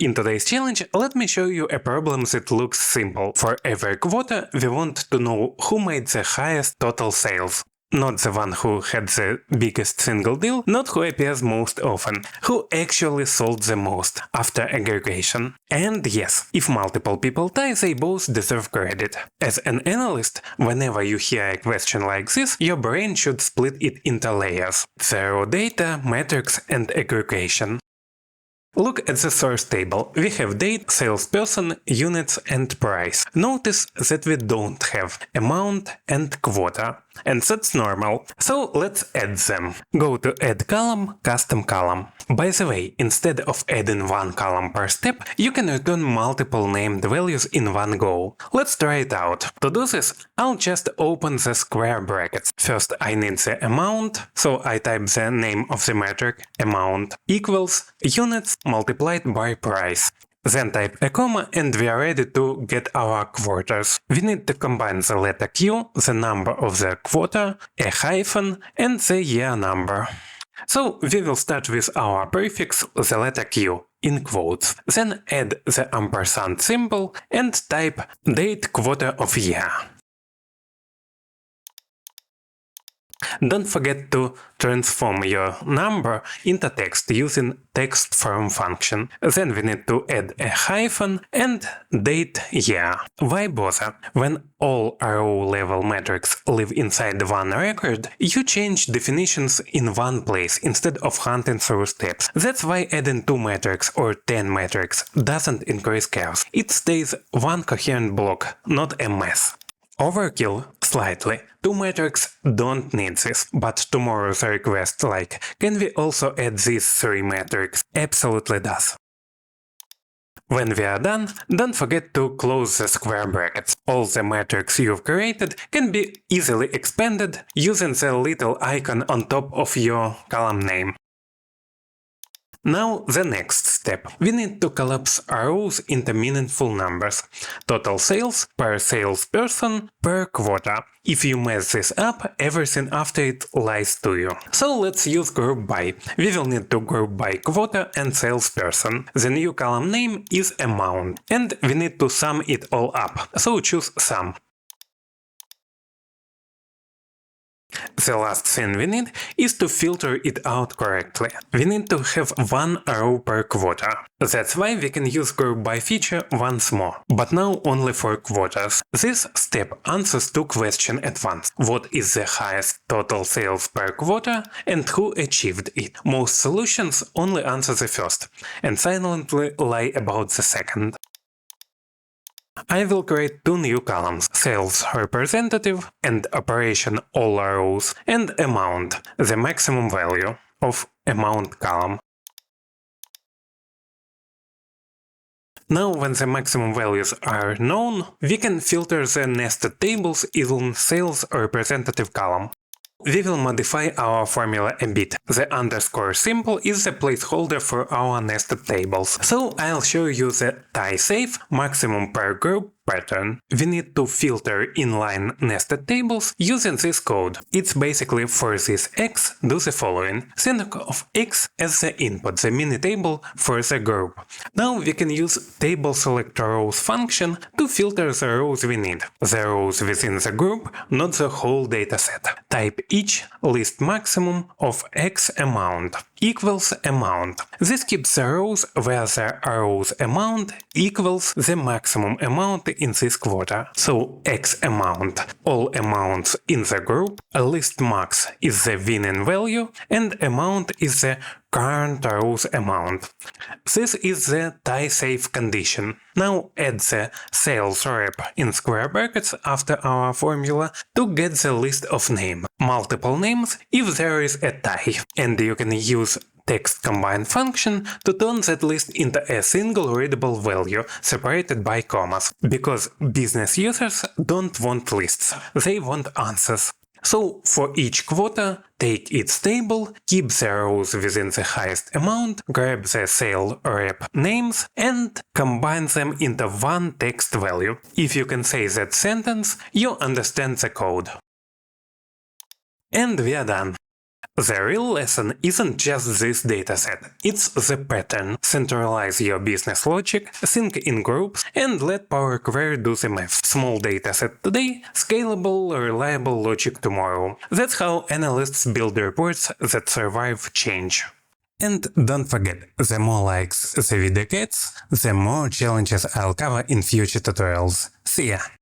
In today's challenge, let me show you a problem that looks simple. For every quarter, we want to know who made the highest total sales. Not the one who had the biggest single deal, not who appears most often, who actually sold the most after aggregation. And yes, if multiple people tie, they both deserve credit. As an analyst, whenever you hear a question like this, your brain should split it into layers: the raw data, metrics, and aggregation. Look at the source table. We have date, salesperson, units, and price. Notice that we don't have amount and quota. And that's normal. So let's add them. Go to Add Column, Custom Column. By the way, instead of adding one column per step, you can return multiple named values in one go. Let's try it out. To do this, I'll just open the square brackets. First I need the amount, so I type the name of the metric, amount, equals units multiplied by price. Then type a comma and we are ready to get our quarters. We need to combine the letter Q, the number of the quarter, a hyphen, and the year number. So we will start with our prefix, the letter Q, in quotes. Then add the ampersand symbol and type date quarter of year. Don't forget to transform your number into text using text form function. Then we need to add a hyphen and date year. Why bother? When all row level metrics live inside one record, you change definitions in one place instead of hunting through steps. That's why adding 2 metrics or 10 metrics doesn't increase chaos. It stays one coherent block, not a mess. Overkill? Slightly. 2 metrics don't need this, but tomorrow's request like, can we also add these 3 metrics? Absolutely does. When we are done, don't forget to close the square brackets. All the metrics you've created can be easily expanded using the little icon on top of your column name. Now the next step. We need to collapse rows into meaningful numbers. Total sales per salesperson per quarter. If you mess this up, everything after it lies to you. So let's use group by. We will need to group by quarter and salesperson. The new column name is amount. And we need to sum it all up. So choose sum. The last thing we need is to filter it out correctly. We need to have one row per quarter. That's why we can use group by feature once more, but now only for quarters. This step answers 2 questions at once. What is the highest total sales per quarter and who achieved it? Most solutions only answer the first and silently lie about the second. I will create 2 new columns: sales representative and operation all rows, and amount, the maximum value of amount column. Now when the maximum values are known, we can filter the nested tables in sales representative column. We will modify our formula a bit. The underscore symbol is the placeholder for our nested tables. So I'll show you the tie safe maximum per group pattern. We need to filter inline nested tables using this code. It's basically for this X, do the following. Think of X as the input, the mini table for the group. Now we can use table select rows function to filter the rows we need. The rows within the group, not the whole dataset. Type each list maximum of X amount equals amount. This keeps the rows where the rows amount equals the maximum amount in this quarter. So X amount, all amounts in the group, a list max is the winning value, and amount is the current rows amount. This is the tie safe condition. Now add the sales rep in square brackets after our formula to get the list of names. Multiple names if there is a tie. And you can use text combine function to turn that list into a single readable value separated by commas. Because business users don't want lists, they want answers. So for each quarter, take its table, keep the rows within the highest amount, grab the sale rep names and combine them into one text value. If you can say that sentence, you understand the code. And we are done. The real lesson isn't just this dataset, it's the pattern. Centralize your business logic, think in groups, and let Power Query do the math. Small dataset today, scalable, reliable logic tomorrow. That's how analysts build reports that survive change. And don't forget, the more likes the video gets, the more challenges I'll cover in future tutorials. See ya!